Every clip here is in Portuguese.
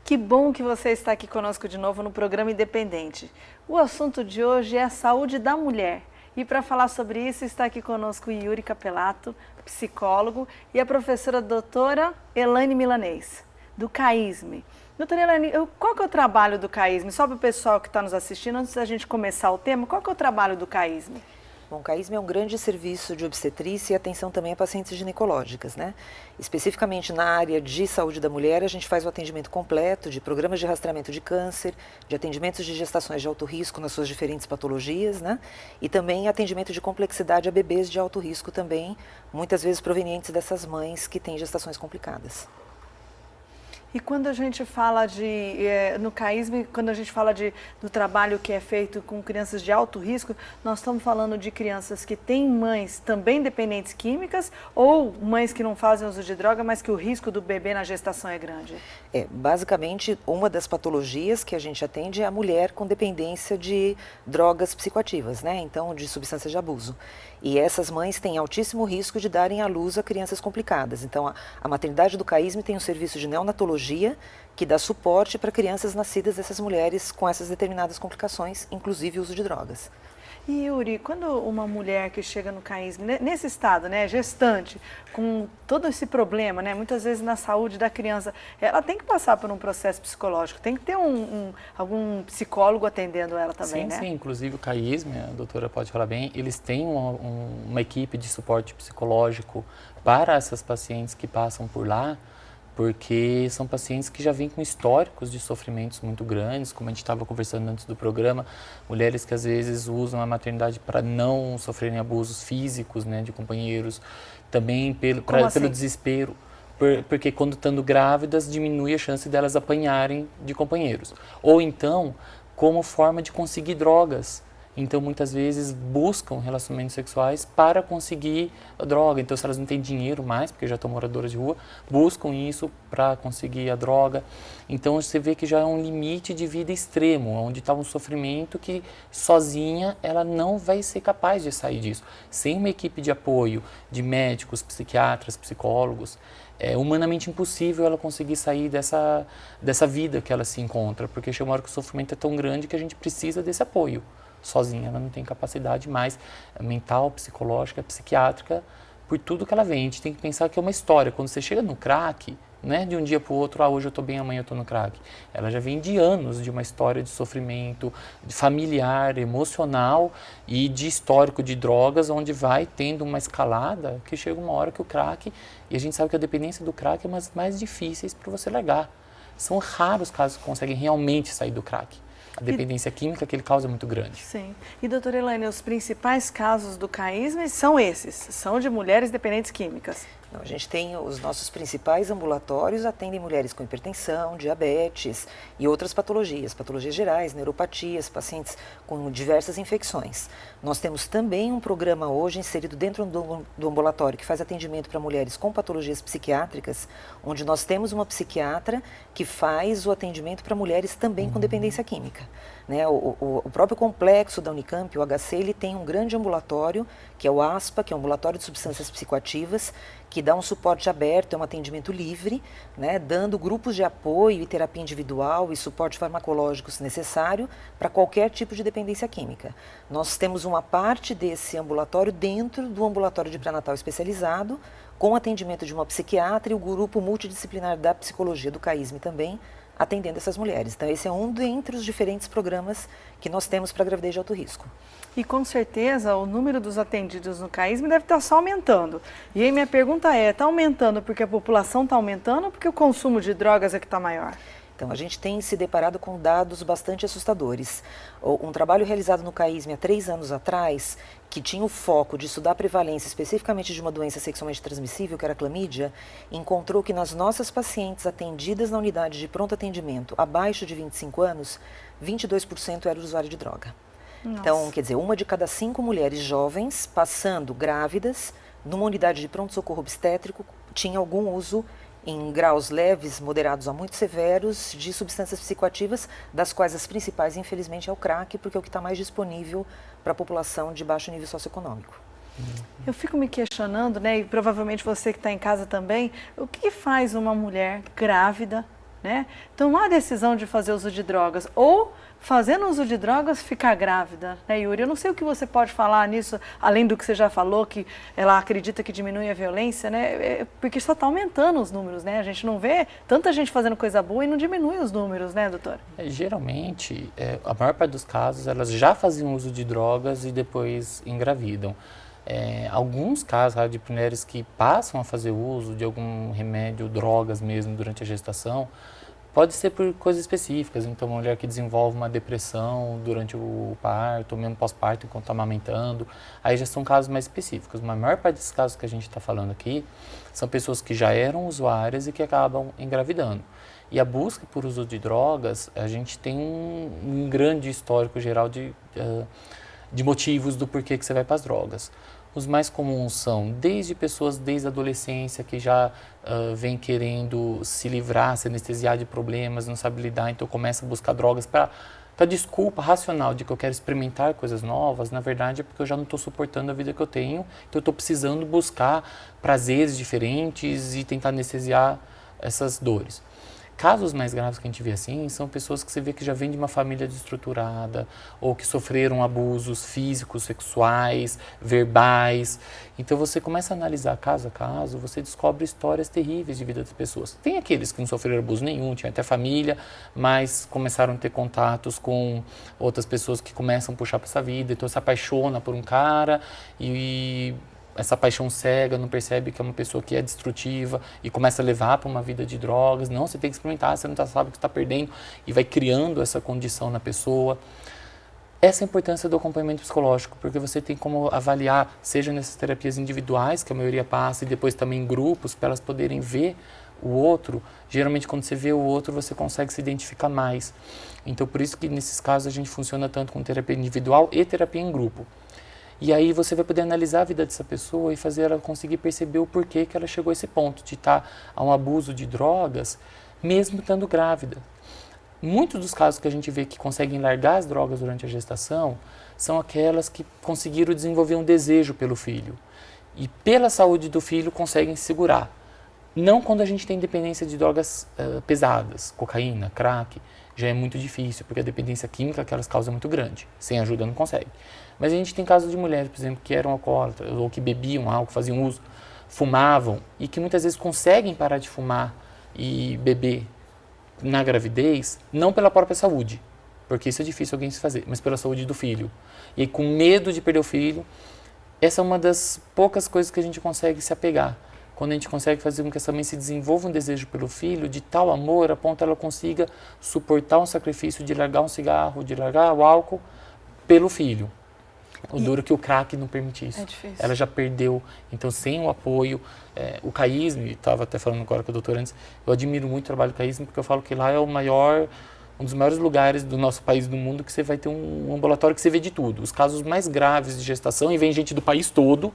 Que bom que você está aqui conosco de novo no programa Independente. O assunto de hoje é a saúde da mulher. E para falar sobre isso está aqui conosco Yuri Capelato, psicólogo, e a professora doutora Elaine Milanês, do CAISM. Doutora Elaine, qual que é o trabalho do CAISM? Só para o pessoal que está nos assistindo, antes da gente começar o tema, qual que é o trabalho do CAISM? Bom, o CAISM é um grande serviço de obstetrícia e atenção também a pacientes ginecológicas, né? Especificamente na área de saúde da mulher, a gente faz o atendimento completo de programas de rastreamento de câncer, de atendimentos de gestações de alto risco nas suas diferentes patologias, né? E também atendimento de complexidade a bebês de alto risco também, muitas vezes provenientes dessas mães que têm gestações complicadas. E quando a gente fala no CAISM, quando a gente fala do trabalho que é feito com crianças de alto risco, nós estamos falando de crianças que têm mães também dependentes químicas ou mães que não fazem uso de droga, mas que o risco do bebê na gestação é grande? Basicamente, uma das patologias que a gente atende é a mulher com dependência de drogas psicoativas, né? Então, de substâncias de abuso. E essas mães têm altíssimo risco de darem à luz a crianças complicadas. Então, a maternidade do CAISM tem um serviço de neonatologia que dá suporte para crianças nascidas dessas mulheres com essas determinadas complicações, inclusive o uso de drogas. E Yuri, quando uma mulher que chega no CAISM, nesse estado, né, gestante, com todo esse problema, né, muitas vezes na saúde da criança, ela tem que passar por um processo psicológico, tem que ter algum psicólogo atendendo ela também, sim, né? Sim, inclusive o CAISM, a doutora pode falar bem, eles têm uma equipe de suporte psicológico para essas pacientes que passam por lá, porque são pacientes que já vêm com históricos de sofrimentos muito grandes, como a gente estava conversando antes do programa, mulheres que às vezes usam a maternidade para não sofrerem abusos físicos, né, de companheiros, também pelo desespero, porque quando estando grávidas diminui a chance delas apanharem de companheiros. Ou então, como forma de conseguir drogas. Então, muitas vezes, buscam relacionamentos sexuais para conseguir a droga. Então, se elas não têm dinheiro mais, porque já estão moradoras de rua, buscam isso para conseguir a droga. Então, você vê que já é um limite de vida extremo, onde está um sofrimento que, sozinha, ela não vai ser capaz de sair disso. Sem uma equipe de apoio de médicos, psiquiatras, psicólogos, é humanamente impossível ela conseguir sair dessa vida que ela se encontra, porque chega uma hora que o sofrimento é tão grande que a gente precisa desse apoio. Sozinha ela não tem capacidade mais mental, psicológica, psiquiátrica, por tudo que ela vem. A gente tem que pensar que é uma história. Quando você chega no crack, né, de um dia para o outro, hoje eu estou bem, amanhã eu estou no crack. Ela já vem de anos de uma história de sofrimento familiar, emocional e de histórico de drogas, onde vai tendo uma escalada que chega uma hora que o crack, e a gente sabe que a dependência do crack é uma das mais difíceis para você largar. São raros os casos que conseguem realmente sair do crack. A dependência química que ele causa é muito grande. Sim. E, doutora Elaine, os principais casos do CAISM são esses, são de mulheres dependentes químicas. A gente tem os nossos principais ambulatórios, atendem mulheres com hipertensão, diabetes e outras patologias gerais, neuropatias, pacientes com diversas infecções. Nós temos também um programa hoje inserido dentro do ambulatório que faz atendimento para mulheres com patologias psiquiátricas, onde nós temos uma psiquiatra que faz o atendimento para mulheres também com dependência química. Né? O próprio complexo da Unicamp, o HC, ele tem um grande ambulatório, que é o ASPA, que é o Ambulatório de Substâncias Psicoativas, que dá um suporte aberto, é um atendimento livre, né, dando grupos de apoio e terapia individual e suporte farmacológico se necessário para qualquer tipo de dependência química. Nós temos uma parte desse ambulatório dentro do ambulatório de pré-natal especializado, com atendimento de uma psiquiatra e o grupo multidisciplinar da psicologia do CAISM também, atendendo essas mulheres. Então, esse é um dentre os diferentes programas que nós temos para gravidez de alto risco. E com certeza o número dos atendidos no CAISM deve estar só aumentando. E aí minha pergunta está aumentando porque a população está aumentando ou porque o consumo de drogas é que está maior? Então, a gente tem se deparado com dados bastante assustadores. Um trabalho realizado no CAISM há 3 anos atrás, que tinha o foco de estudar a prevalência especificamente de uma doença sexualmente transmissível, que era a clamídia, encontrou que nas nossas pacientes atendidas na unidade de pronto atendimento abaixo de 25 anos, 22% era usuário de droga. Nossa. Então, quer dizer, 1 de cada 5 mulheres jovens passando grávidas numa unidade de pronto-socorro obstétrico tinha algum uso em graus leves, moderados a muito severos, de substâncias psicoativas, das quais as principais, infelizmente, é o crack, porque é o que está mais disponível para a população de baixo nível socioeconômico. Eu fico me questionando, né, e provavelmente você que está em casa também, o que faz uma mulher grávida, né, tomar a decisão de fazer uso de drogas ou fazendo uso de drogas ficar grávida, né, Yuri? Eu não sei o que você pode falar nisso, além do que você já falou, que ela acredita que diminui a violência, né, porque só está aumentando os números, né, a gente não vê tanta gente fazendo coisa boa e não diminui os números, né, doutora? Geralmente, a maior parte dos casos, elas já faziam uso de drogas e depois engravidam. Alguns casos de mulheres que passam a fazer uso de algum remédio, drogas mesmo, durante a gestação, pode ser por coisas específicas. Então, uma mulher que desenvolve uma depressão durante o parto, ou mesmo pós-parto, enquanto está amamentando, aí já são casos mais específicos. Mas a maior parte desses casos que a gente está falando aqui são pessoas que já eram usuárias e que acabam engravidando. E a busca por uso de drogas, a gente tem um grande histórico geral de motivos do porquê que você vai para as drogas. Os mais comuns são desde pessoas desde a adolescência que já vem querendo se livrar, se anestesiar de problemas, não sabe lidar, então começa a buscar drogas para desculpa racional de que eu quero experimentar coisas novas. Na verdade é porque eu já não estou suportando a vida que eu tenho, então eu estou precisando buscar prazeres diferentes e tentar anestesiar essas dores. Casos mais graves que a gente vê assim são pessoas que você vê que já vêm de uma família desestruturada ou que sofreram abusos físicos, sexuais, verbais. Então você começa a analisar caso a caso, você descobre histórias terríveis de vida das pessoas. Tem aqueles que não sofreram abuso nenhum, tinham até família, mas começaram a ter contatos com outras pessoas que começam a puxar para essa vida, então se apaixona por um cara e essa paixão cega, não percebe que é uma pessoa que é destrutiva e começa a levar para uma vida de drogas. Não, você tem que experimentar, você não sabe o que está perdendo e vai criando essa condição na pessoa. Essa é a importância do acompanhamento psicológico, porque você tem como avaliar, seja nessas terapias individuais, que a maioria passa, e depois também em grupos, para elas poderem ver o outro. Geralmente, quando você vê o outro, você consegue se identificar mais. Então, por isso que nesses casos a gente funciona tanto com terapia individual e terapia em grupo. E aí você vai poder analisar a vida dessa pessoa e fazer ela conseguir perceber o porquê que ela chegou a esse ponto de estar a um abuso de drogas, mesmo estando grávida. Muitos dos casos que a gente vê que conseguem largar as drogas durante a gestação são aquelas que conseguiram desenvolver um desejo pelo filho. E pela saúde do filho conseguem se segurar. Não quando a gente tem dependência de drogas pesadas, cocaína, crack, já é muito difícil, porque a dependência química que elas causam é muito grande. Sem ajuda não consegue. Mas a gente tem casos de mulheres, por exemplo, que eram alcoólatras ou que bebiam álcool, faziam uso, fumavam e que muitas vezes conseguem parar de fumar e beber na gravidez, não pela própria saúde, porque isso é difícil alguém se fazer, mas pela saúde do filho. E aí, com medo de perder o filho, essa é uma das poucas coisas que a gente consegue se apegar. Quando a gente consegue fazer com que essa mãe se desenvolva um desejo pelo filho, de tal amor, a ponto ela consiga suportar um sacrifício de largar um cigarro, de largar o álcool pelo filho. O duro que o crack não permite isso. É difícil. Ela já perdeu. Então, sem o apoio, o CAISM, estava até falando agora com a doutora antes, eu admiro muito o trabalho do CAISM, porque eu falo que lá é um dos maiores lugares do nosso país, do mundo, que você vai ter um ambulatório que você vê de tudo. Os casos mais graves de gestação, e vem gente do país todo,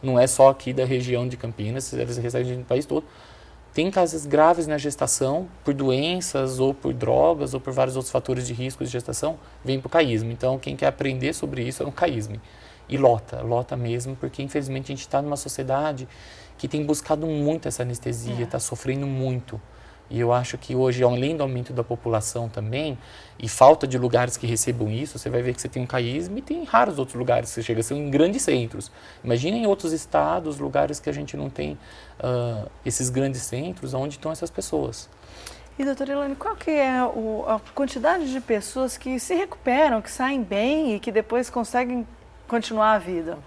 não é só aqui da região de Campinas, eles recebem gente do país todo. Tem casos graves na gestação, por doenças, ou por drogas, ou por vários outros fatores de risco de gestação, vem para o CAISM. Então, quem quer aprender sobre isso é um CAISM. E lota mesmo, porque infelizmente a gente está numa sociedade que tem buscado muito essa anestesia, está sofrendo muito. E eu acho que hoje, além do aumento da população também, e falta de lugares que recebam isso, você vai ver que você tem um CAISM e tem raros outros lugares, você chega a ser em grandes centros. Imagina em outros estados, lugares que a gente não tem esses grandes centros, onde estão essas pessoas. E, doutora Elaine, qual que é a quantidade de pessoas que se recuperam, que saem bem e que depois conseguem continuar a vida?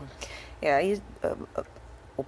Aí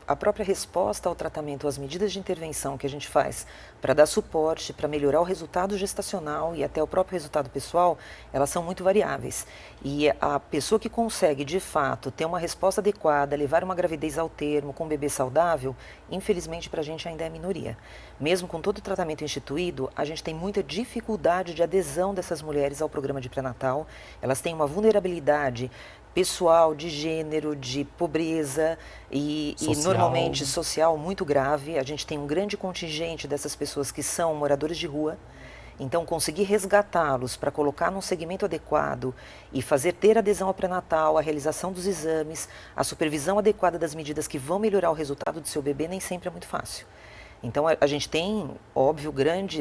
a própria resposta ao tratamento, as medidas de intervenção que a gente faz para dar suporte, para melhorar o resultado gestacional e até o próprio resultado pessoal, elas são muito variáveis. E a pessoa que consegue, de fato, ter uma resposta adequada, levar uma gravidez ao termo com um bebê saudável, infelizmente para a gente ainda é minoria. Mesmo com todo o tratamento instituído, a gente tem muita dificuldade de adesão dessas mulheres ao programa de pré-natal. Elas têm uma vulnerabilidade pessoal, de gênero, de pobreza e normalmente social muito grave. A gente tem um grande contingente dessas pessoas que são moradores de rua. Então, conseguir resgatá-los para colocar num segmento adequado e ter adesão ao pré-natal, a realização dos exames, a supervisão adequada das medidas que vão melhorar o resultado do seu bebê nem sempre é muito fácil. Então, a gente tem, óbvio, grande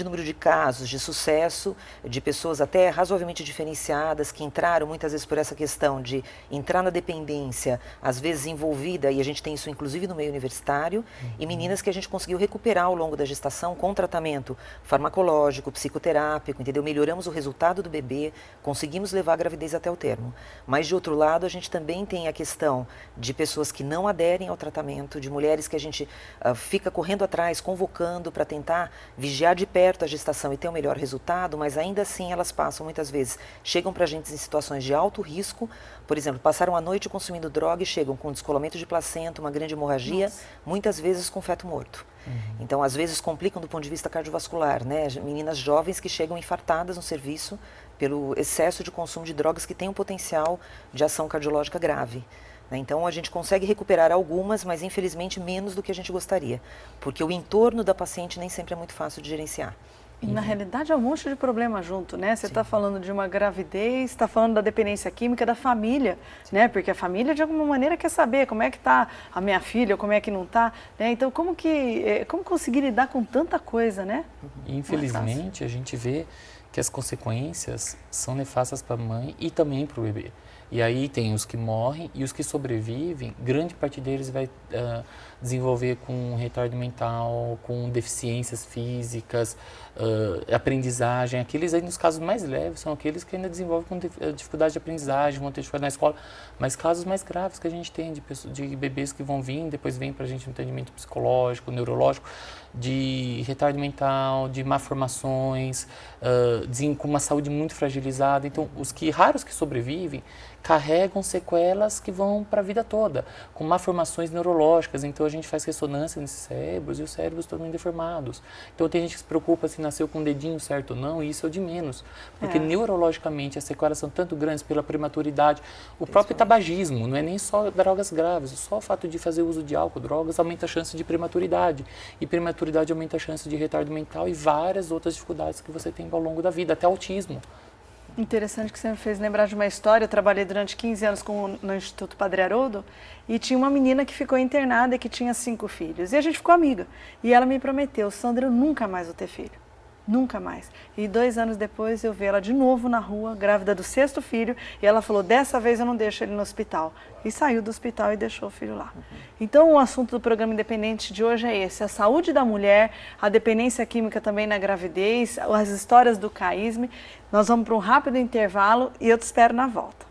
número de casos de sucesso, de pessoas até razoavelmente diferenciadas, que entraram muitas vezes por essa questão de entrar na dependência, às vezes envolvida, e a gente tem isso inclusive no meio universitário, e meninas que a gente conseguiu recuperar ao longo da gestação com tratamento farmacológico, psicoterápico, entendeu? Melhoramos o resultado do bebê, conseguimos levar a gravidez até o termo. Mas, de outro lado, a gente também tem a questão de pessoas que não aderem ao tratamento, de mulheres que a gente fica correndo atrás, convocando para tentar vigiar de perto a gestação e ter um melhor resultado, mas ainda assim elas passam muitas vezes, chegam para a gente em situações de alto risco, por exemplo, passaram a noite consumindo droga e chegam com descolamento de placenta, uma grande hemorragia, Nossa. Muitas vezes com feto morto. Então, às vezes complicam do ponto de vista cardiovascular, né? Meninas jovens que chegam infartadas no serviço pelo excesso de consumo de drogas que têm um potencial de ação cardiológica grave. Então, a gente consegue recuperar algumas, mas infelizmente menos do que a gente gostaria, porque o entorno da paciente nem sempre é muito fácil de gerenciar. E na realidade é um monte de problema junto, né? Você está falando de uma gravidez, está falando da dependência química da família, né? Porque a família de alguma maneira quer saber como é que está a minha filha, como é que não está, né? Então como conseguir lidar com tanta coisa, né? Infelizmente a gente vê que as consequências são nefastas para a mãe e também para o bebê. E aí tem os que morrem e os que sobrevivem, grande parte deles vai desenvolver com retardo mental, com deficiências físicas, aprendizagem. Aqueles aí, nos casos mais leves, são aqueles que ainda desenvolvem com dificuldade de aprendizagem, vão ter dificuldade na escola. Mas casos mais graves que a gente tem, de bebês que vão vir, depois vem para a gente um atendimento psicológico, neurológico, de retardo mental, de malformações, com uma saúde muito fragilizada. Então, raros que sobrevivem, carregam sequelas que vão para a vida toda, com malformações neurológicas. Então, a gente faz ressonância nesses cérebros e os cérebros totalmente deformados. Então, tem gente que se preocupa se nasceu com o dedinho certo ou não, e isso é o de menos. Porque neurologicamente as sequelas são tanto grandes pela prematuridade. O próprio tabagismo, não é nem só drogas graves, só o fato de fazer uso de álcool, drogas, aumenta a chance de prematuridade. E prematuridade aumenta a chance de retardo mental e várias outras dificuldades que você tem ao longo da vida, até autismo. Interessante que você me fez lembrar de uma história. Eu trabalhei durante 15 anos no Instituto Padre Haroldo e tinha uma menina que ficou internada e que tinha 5 filhos. E a gente ficou amiga. E ela me prometeu: Sandra, eu nunca mais vou ter filho. Nunca mais. E 2 anos depois eu vi ela de novo na rua, grávida do 6º filho, e ela falou: dessa vez eu não deixo ele no hospital. E saiu do hospital e deixou o filho lá. Então o assunto do programa Independente de hoje é esse: a saúde da mulher, a dependência química também na gravidez, as histórias do CAISM. Nós vamos para um rápido intervalo e eu te espero na volta.